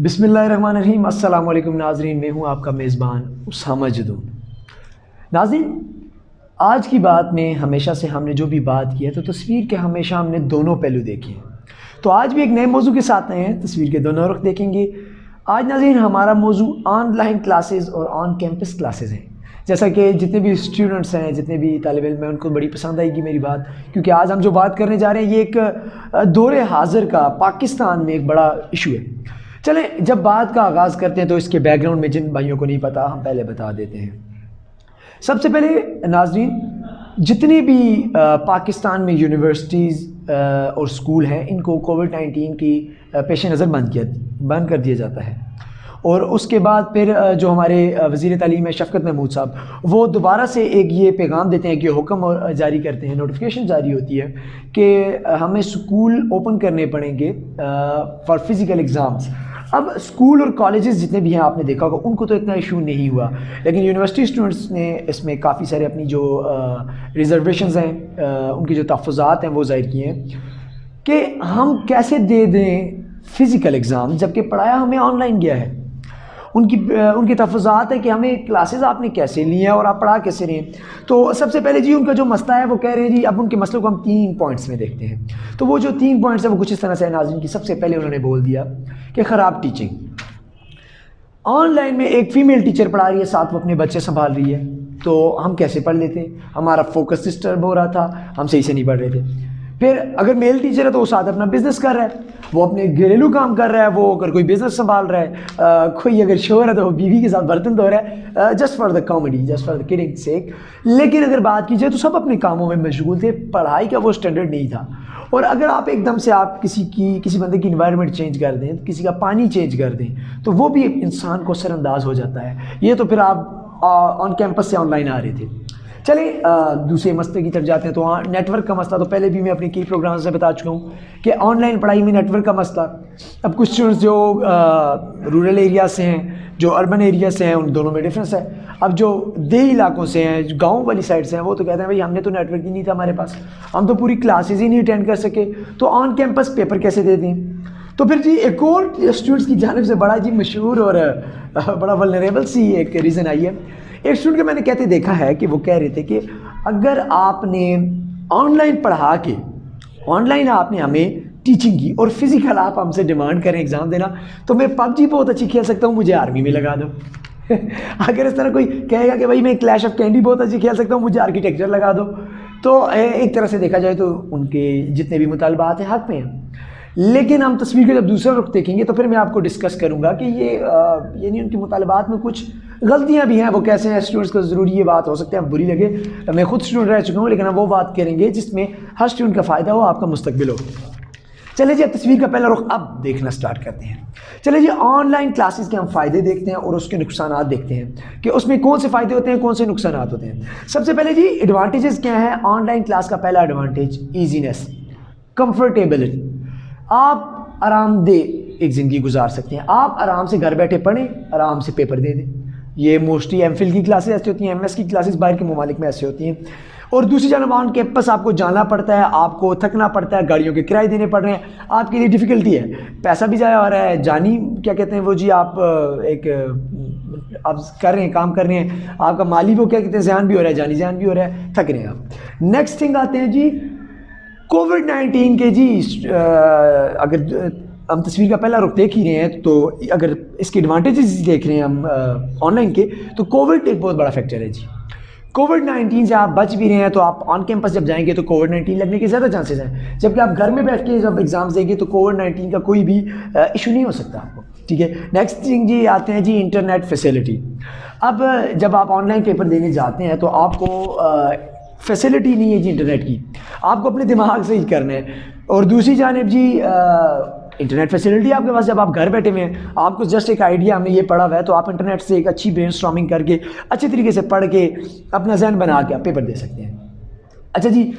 بسم اللہ الرحمن الرحیم۔ السلام علیکم ناظرین، میں ہوں آپ کا میزبان اسامہ جدون۔ ناظرین، آج کی بات میں ہمیشہ سے ہم نے جو بھی بات کی ہے تو تصویر کے ہمیشہ ہم نے دونوں پہلو دیکھے ہیں، تو آج بھی ایک نئے موضوع کے ساتھ آئے ہیں، تصویر کے دونوں رخ دیکھیں گے۔ آج ناظرین ہمارا موضوع آن لائن کلاسز اور آن کیمپس کلاسز ہیں۔ جیسا کہ جتنے بھی اسٹوڈنٹس ہیں، جتنے بھی طالب علم ہیں، ان کو بڑی پسند آئے گی میری بات، کیونکہ آج ہم جو بات کرنے جا رہے ہیں یہ ایک دور حاضر کا پاکستان میں ایک بڑا ایشو ہے۔ چلیں جب بات کا آغاز کرتے ہیں تو اس کے بیک گراؤنڈ میں جن بھائیوں کو نہیں پتا ہم پہلے بتا دیتے ہیں۔ سب سے پہلے ناظرین، جتنی بھی پاکستان میں یونیورسٹیز اور سکول ہیں ان کو کووڈ-19 کی پیش نظر بند کر دیا جاتا ہے، اور اس کے بعد پھر جو ہمارے وزیر تعلیم ہے شفقت محمود صاحب، وہ دوبارہ سے ایک یہ پیغام دیتے ہیں کہ حکم جاری کرتے ہیں، نوٹیفیکیشن جاری ہوتی ہے کہ ہمیں سکول اوپن کرنے پڑیں گے فار فزیکل ایگزامس۔ اب سکول اور کالجز جتنے بھی ہیں آپ نے دیکھا ہوگا ان کو تو اتنا ایشو نہیں ہوا، لیکن یونیورسٹی اسٹوڈنٹس نے اس میں کافی سارے اپنی جو ریزرویشنز ہیں، ان کی جو تحفظات ہیں وہ ظاہر کیے ہیں کہ ہم کیسے دے دیں فزیکل ایگزام جبکہ پڑھایا ہمیں آن لائن گیا ہے۔ ان کی تحفظات ہے کہ ہمیں کلاسز آپ نے کیسے لی ہیں اور آپ پڑھا کیسے رہے ہیں۔ تو سب سے پہلے جی ان کا جو مسئلہ ہے وہ کہہ رہے ہیں جی، اب ان کے مسئلوں کو ہم 3 پوائنٹس میں دیکھتے ہیں۔ تو وہ جو 3 پوائنٹس ہیں وہ کچھ اس طرح سے ناظرین کی سب سے پہلے انہوں نے بول دیا کہ خراب ٹیچنگ۔ آن لائن میں ایک فیمیل ٹیچر پڑھا رہی ہے، ساتھ وہ اپنے بچے سنبھال رہی ہے، تو ہم کیسے پڑھ لیتے؟ ہمارا فوکس ڈسٹرب ہو رہا تھا، ہم صحیح سے نہیں پڑھ رہے تھے۔ پھر اگر میل ٹیچر ہے تو وہ ساتھ اپنا بزنس کر رہا ہے، وہ اپنے گھریلو کام کر رہا ہے، وہ اگر کوئی بزنس سنبھال رہا ہے، کوئی اگر شوہر ہے تو وہ بیوی کے ساتھ برتن دھو رہا ہے، just for the comedy, just for the kidding sake. لیکن اگر بات کی جائے تو سب اپنے کاموں میں مشغول تھے، پڑھائی کا وہ اسٹینڈرڈ نہیں تھا۔ اور اگر آپ ایک دم سے آپ کسی بندے کی انوائرمنٹ چینج کر دیں، کسی کا پانی چینج کر دیں، تو وہ بھی ایک انسان کو اثر انداز ہو جاتا ہے۔ یہ تو پھر آپ آن کیمپس سے آن لائن آ رہے تھے۔ چلیں دوسرے مسئلے کی طرف جاتے ہیں، تو نیٹ ورک کا مسئلہ تو پہلے بھی میں اپنے کئی پروگرامز سے بتا چکا ہوں کہ آن لائن پڑھائی میں نیٹ ورک کا مسئلہ۔ اب کچھ اسٹوڈنٹس جو رورل ایریا سے ہیں، جو اربن ایریا سے ہیں، ان دونوں میں ڈفرینس ہے۔ اب جو دیہی علاقوں سے ہیں، جو گاؤں والی سائڈ سے ہیں، وہ تو کہتے ہیں بھائی ہم نے تو نیٹ ورک ہی نہیں تھا ہمارے پاس، ہم تو پوری کلاسز ہی نہیں اٹینڈ کر سکے، تو آن کیمپس پیپر کیسے دے دیں؟ تو پھر جی ایک اور اسٹوڈنٹس کی جانب سے بڑا جی مشہور اور بڑا ولنریبل سی ایک ریزن آئی ہے۔ ایک اسٹوڈنٹ کو میں نے کہتے دیکھا ہے کہ وہ کہہ رہے تھے کہ اگر آپ نے آن لائن پڑھا کے آن لائن آپ نے ہمیں ٹیچنگ کی اور فزیکل آپ ہم سے ڈیمانڈ کریں ایگزام دینا، تو میں پب جی بہت اچھی کھیل سکتا ہوں، مجھے آرمی میں لگا دو۔ اگر اس طرح کوئی کہے گا کہ بھائی میں کلیش آف کینڈی بہت اچھی کھیل سکتا ہوں، مجھے آرکیٹیکچر لگا دو، تو ایک طرح سے دیکھا جائے تو ان کے جتنے بھی مطالبات ہیں حق میں ہیں۔ لیکن ہم تصویر کے جب دوسرا رخ دیکھیں گے تو پھر میں آپ کو ڈسکس کروں گا کہ یہ یعنی ان کے مطالبات میں کچھ غلطیاں بھی ہیں۔ وہ کیسے ہیں اسٹوڈنٹس کو ضروری یہ بات ہو سکتا ہے بری لگے، میں خود اسٹوڈنٹ رہ چکا ہوں، لیکن ہم وہ بات کریں گے جس میں ہر اسٹوڈنٹ کا فائدہ ہو، آپ کا مستقبل ہو۔ چلے جی اب تصویر کا پہلا رخ اب دیکھنا سٹارٹ کرتے ہیں۔ چلے جی آن لائن کلاسز کے ہم فائدے دیکھتے ہیں اور اس کے نقصانات دیکھتے ہیں کہ اس میں کون سے فائدے ہوتے ہیں، کون سے نقصانات ہوتے ہیں۔ سب سے پہلے جی ایڈوانٹیجز کیا ہیں آن لائن کلاس کا؟ پہلا ایڈوانٹیج ایزینس، کمفرٹیبلٹی۔ آپ آرام دہ ایک زندگی گزار سکتے ہیں، آپ آرام سے گھر بیٹھے پڑھیں، آرام سے پیپر دے دیں۔ یہ موسٹلی ایم فل کی کلاسز ایسی ہوتی ہیں، ایم ایس کی کلاسز باہر کے ممالک میں ایسے ہوتی ہیں۔ اور دوسری جانب آن کیمپس آپ کو جانا پڑتا ہے، آپ کو تھکنا پڑتا ہے، گاڑیوں کے کرائے دینے پڑ رہے ہیں، آپ کے لیے ڈیفیکلٹی ہے، پیسہ بھی ضائع ہو رہا ہے، جانی کیا کہتے ہیں وہ جی آپ ایک آپ کر رہے ہیں، کام کر رہے ہیں، آپ کا مالی وہ کیا کہتے ہیں ذہن بھی ہو رہا ہے، جانی ذہن بھی ہو رہا ہے، تھک رہے ہیں آپ۔ نیکسٹ تھنگ آتے ہیں جی کووڈ-19 کے جی اگر ہم تصویر کا پہلا رخ دیکھ ہی رہے ہیں تو اگر اس کے ایڈوانٹیجز دیکھ رہے ہیں ہم آن لائن کے، تو کووڈ ایک بہت بڑا فیکٹر ہے جی۔ کووڈ-19 سے آپ بچ بھی رہے ہیں تو آپ آن کیمپس جب جائیں گے تو کووڈ-19 لگنے کے زیادہ چانسز ہیں، جبکہ آپ گھر میں بیٹھ کے جب ایگزامز دیں گے تو کووڈ-19 کا کوئی بھی ایشو نہیں ہو سکتا آپ کو، ٹھیک ہے۔ نیکسٹ تھنگ جی آتے ہیں جی انٹرنیٹ فیسیلٹی۔ اب جب آپ آن لائن پیپر دینے جاتے ہیں تو آپ کو فیسلٹی نہیں ہے جی انٹرنیٹ کی، آپ کو اپنے دماغ سے ہی کرنا ہے۔ اور دوسری جانب جی انٹرنیٹ فیسلٹی آپ کے پاس، جب آپ گھر بیٹھے ہوئے ہیں، آپ کو جسٹ ایک آئیڈیا ہم نے یہ پڑھا ہوا ہے تو آپ انٹرنیٹ سے ایک اچھی برین اسٹارمنگ کر کے اچھے طریقے سے پڑھ کے اپنا ذہن بنا کے آپ پیپر دے سکتے ہیں۔ اچھا جی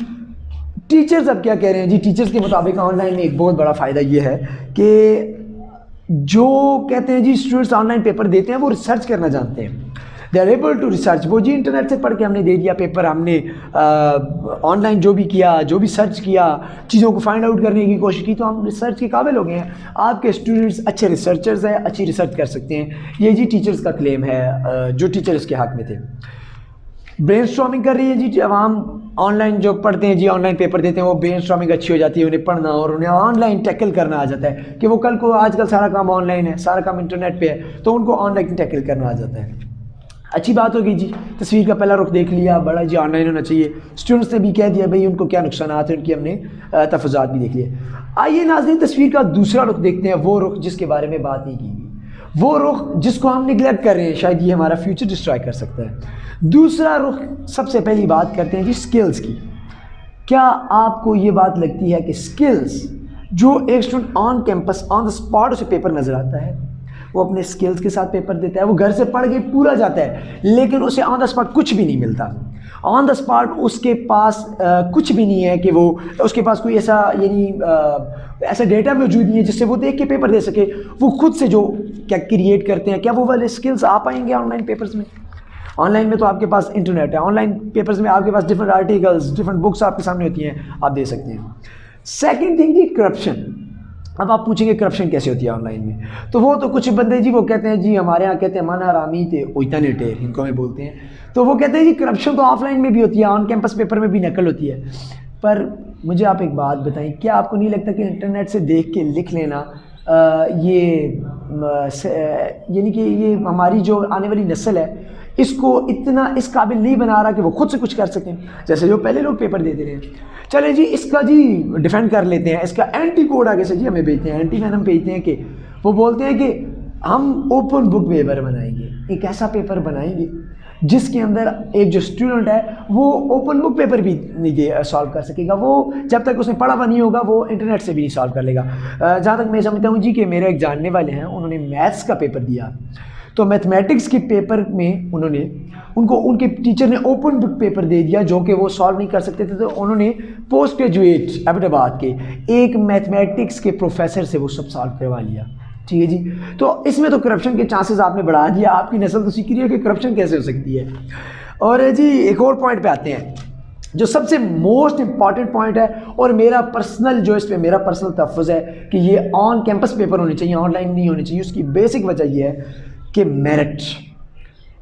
ٹیچرز اب کیا کہہ رہے ہیں جی؟ ٹیچرز کے مطابق آن لائن میں ایک بہت بڑا فائدہ یہ ہے کہ جو کہتے ہیں جی اسٹوڈنٹس آن لائن پیپر دیتے ہیں وہ ریسرچ کرنا جانتے ہیں۔ They are able to research. وہ جی انٹرنیٹ سے پڑھ کے ہم نے دے دیا پیپر, ہم نے آن لائن جو بھی کیا, جو بھی سرچ کیا, چیزوں کو فائنڈ آؤٹ کرنے کی کوشش کی, تو ہم ریسرچ کے قابل ہو گئے ہیں. آپ کے اسٹوڈنٹس اچھے ریسرچرز ہیں, اچھی ریسرچ کر سکتے ہیں. یہ جی ٹیچرز کا کلیم ہے, جو ٹیچر اس کے حق میں تھے. برین اسٹارمنگ کر رہی ہے جی عوام, آن لائن جو پڑھتے ہیں جی, آن لائن پیپر دیتے ہیں, وہ برین اسٹارمنگ اچھی ہو جاتی ہے, انہیں پڑھنا اور انہیں آن لائن ٹیکل کرنا آ جاتا ہے کہ وہ کل کو, آج کل سارا کام آن لائن ہے, سارا کام انٹرنیٹ پہ ہے, تو ان کو آن لائن ٹیکل کرنا آ جاتا ہے. اچھی بات ہوگی جی. تصویر کا پہلا رخ دیکھ لیا, بڑا جی آن لائن ہونا چاہیے. اسٹوڈنٹس نے بھی کہہ دیا بھائی ان کو کیا نقصانات ہیں, ان کی ہم نے تفضیلات بھی دیکھ لیے. آئیے ناظرین تصویر کا دوسرا رخ دیکھتے ہیں, وہ رخ جس کے بارے میں بات نہیں کی گئی, وہ رخ جس کو ہم نگلیکٹ کر رہے ہیں, شاید یہ ہمارا فیوچر ڈسٹرائے کر سکتا ہے. دوسرا رخ, سب سے پہلی بات کرتے ہیں جی سکلز کی. کیا آپ کو یہ بات لگتی ہے کہ سکلز جو ایک student on campus on the spot اسے پیپر نظر آتا ہے, وہ اپنے سکلز کے ساتھ پیپر دیتا ہے, وہ گھر سے پڑھ کے پورا جاتا ہے, لیکن اسے آن دا اسپاٹ کچھ بھی نہیں ملتا. آن دا اسپاٹ اس کے پاس کچھ بھی نہیں ہے کہ وہ, اس کے پاس کوئی ایسا یعنی ایسا ڈیٹا موجود نہیں ہے جس سے وہ دیکھ کے پیپر دے سکے. وہ خود سے جو کیا کریٹ کرتے ہیں, کیا وہ والے سکلز آ پائیں گے آن لائن پیپرز میں؟ آن لائن میں تو آپ کے پاس انٹرنیٹ ہے, آن لائن پیپرز میں آپ کے پاس ڈفرنٹ آرٹیکلز, ڈفرنٹ بکس آپ کے سامنے ہوتی ہیں, آپ دے سکتے ہیں. سیکنڈ تھنگ جی کرپشن. اب آپ پوچھیں گے کرپشن کیسے ہوتی ہے آن لائن میں, تو وہ تو کچھ بندے جی وہ کہتے ہیں جی ہمارے یہاں کہتے ہیں مانا حرامی تھے اویتا نے ٹیر, ان کو ہمیں بولتے ہیں, تو وہ کہتے ہیں جی کرپشن تو آف لائن میں بھی ہوتی ہے, آن کیمپس پیپر میں بھی نقل ہوتی ہے. پر مجھے آپ ایک بات بتائیں, کیا آپ کو نہیں لگتا کہ انٹرنیٹ سے دیکھ کے لکھ لینا یہ یعنی کہ یہ ہماری جو آنے والی نسل ہے اس کو اتنا اس قابل نہیں بنا رہا کہ وہ خود سے کچھ کر سکیں, جیسے جو پہلے لوگ پیپر دیتے رہے ہیں. چلے جی اس کا جی ڈیفینڈ کر لیتے ہیں, اس کا اینٹی کوڈ آگے سے جی ہمیں بھیجتے ہیں, اینٹی وینم بھیجتے ہیں کہ وہ بولتے ہیں کہ ہم اوپن بک پیپر بنائیں گے, ایک ایسا پیپر بنائیں گے جس کے اندر ایک جو اسٹوڈنٹ ہے وہ اوپن بک پیپر بھی نہیں سالو کر سکے گا, وہ جب تک اس نے پڑھا ہوا نہیں ہوگا وہ انٹرنیٹ سے بھی نہیں سالو کر لے گا. جہاں تک میں سمجھتا ہوں جی کہ میرے ایک جاننے والے ہیں, انہوں نے میتھس کا پیپر دیا, تو میتھمیٹکس کے پیپر میں انہوں نے ان کے ٹیچر نے اوپن بک پیپر دے دیا جو کہ وہ سالو نہیں کر سکتے تھے, تو انہوں نے پوسٹ گریجویٹ ایبٹ آباد کے ایک میتھمیٹکس کے پروفیسر سے وہ سب سالو کروا لیا. ٹھیک ہے جی, تو اس میں تو کرپشن کے چانسز آپ نے بڑھا دیا, آپ کی نسل تو سیکھ رہی ہے کہ کرپشن کیسے ہو سکتی ہے. اور جی ایک اور پوائنٹ پہ آتے ہیں جو سب سے موسٹ امپارٹنٹ پوائنٹ ہے, اور میرا پرسنل جو اس پہ میرا پرسنل تحفظ ہے کہ یہ آن کیمپس پیپر ہونے چاہیے, آن لائن نہیں ہونے چاہیے. اس کی بیسک وجہ یہ ہے کہ میرٹ.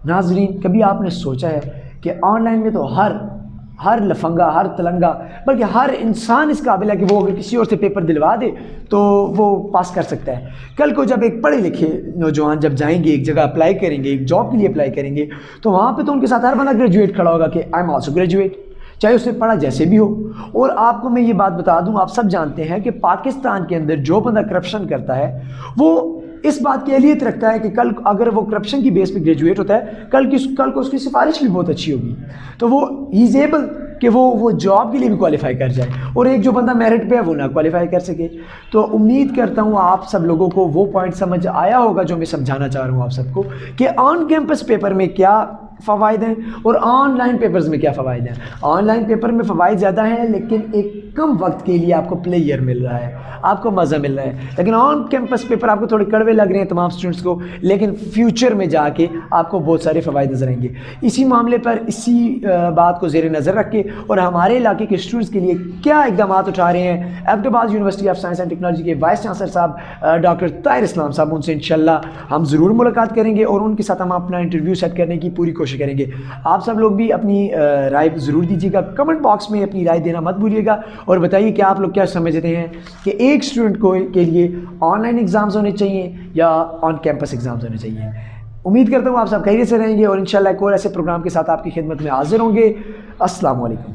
ناظرین کبھی آپ نے سوچا ہے کہ آن لائن میں تو ہر لفنگا, ہر تلنگا, بلکہ ہر انسان اس قابل ہے کہ وہ اگر کسی اور سے پیپر دلوا دے تو وہ پاس کر سکتا ہے. کل کو جب ایک پڑھے لکھے نوجوان جب جائیں گے ایک جگہ اپلائی کریں گے, ایک جاب کے لیے اپلائی کریں گے, تو وہاں پہ تو ان کے ساتھ ہر بندہ گریجویٹ کھڑا ہوگا کہ آئی ایم آلسو گریجویٹ, چاہے اس نے پڑھا جیسے بھی ہو. اور آپ کو میں یہ بات بتا دوں, آپ سب جانتے ہیں کہ پاکستان کے اندر جو بندہ کرپشن کرتا ہے وہ اس بات کی اہلیت رکھتا ہے کہ کل اگر وہ کرپشن کی بیس پہ گریجویٹ ہوتا ہے, کل کو اس کی سفارش بھی بہت اچھی ہوگی, تو وہ ہی از ایبل کہ وہ جاب کے لیے بھی کوالیفائی کر جائے, اور ایک جو بندہ میرٹ پہ ہے وہ نہ کوالیفائی کر سکے. تو امید کرتا ہوں آپ سب لوگوں کو وہ پوائنٹ سمجھ آیا ہوگا جو میں سمجھانا چاہ رہا ہوں آپ سب کو, کہ آن کیمپس پیپر میں کیا فوائد ہیں اور آن لائن پیپرز میں کیا فوائد ہیں. آن لائن پیپر میں فوائد زیادہ ہیں, لیکن ایک کم وقت کے لیے آپ کو پلیئر مل رہا ہے, آپ کو مزہ مل رہا ہے. لیکن آن کیمپس پیپر آپ کو تھوڑے کڑوے لگ رہے ہیں تمام اسٹوڈنٹس کو, لیکن فیوچر میں جا کے آپ کو بہت سارے فوائد نظر آئیں گے. اسی معاملے پر اسی بات کو زیر نظر رکھ کے اور ہمارے علاقے کے اسٹوڈنٹس کے لیے کیا اقدامات اٹھا رہے ہیں ایبٹ آباد university of science and technology کے وائس چانسلر صاحب ڈاکٹر طاہر اسلام صاحب, ان سے انشاءاللہ ہم ضرور ملاقات کریں گے اور ان کے ساتھ ہم اپنا انٹرویو سیٹ کرنے کی پوری کوشش کریں گے. آپ سب لوگ بھی اپنی رائے ضرور دیجیے گا, کمنٹ باکس میں اپنی رائے دینا مت بھولیے گا, اور بتائیے کہ آپ لوگ کیا سمجھتے ہیں کہ ایک اسٹوڈنٹ کو کے لیے آن لائن ایگزامز ہونے چاہیے یا آن کیمپس ایگزامز ہونے چاہیے. امید کرتا ہوں آپ سب خیریت سے رہیں گے, اور انشاءاللہ ایک اور ایسے پروگرام کے ساتھ آپ کی خدمت میں حاضر ہوں گے. السلام علیکم.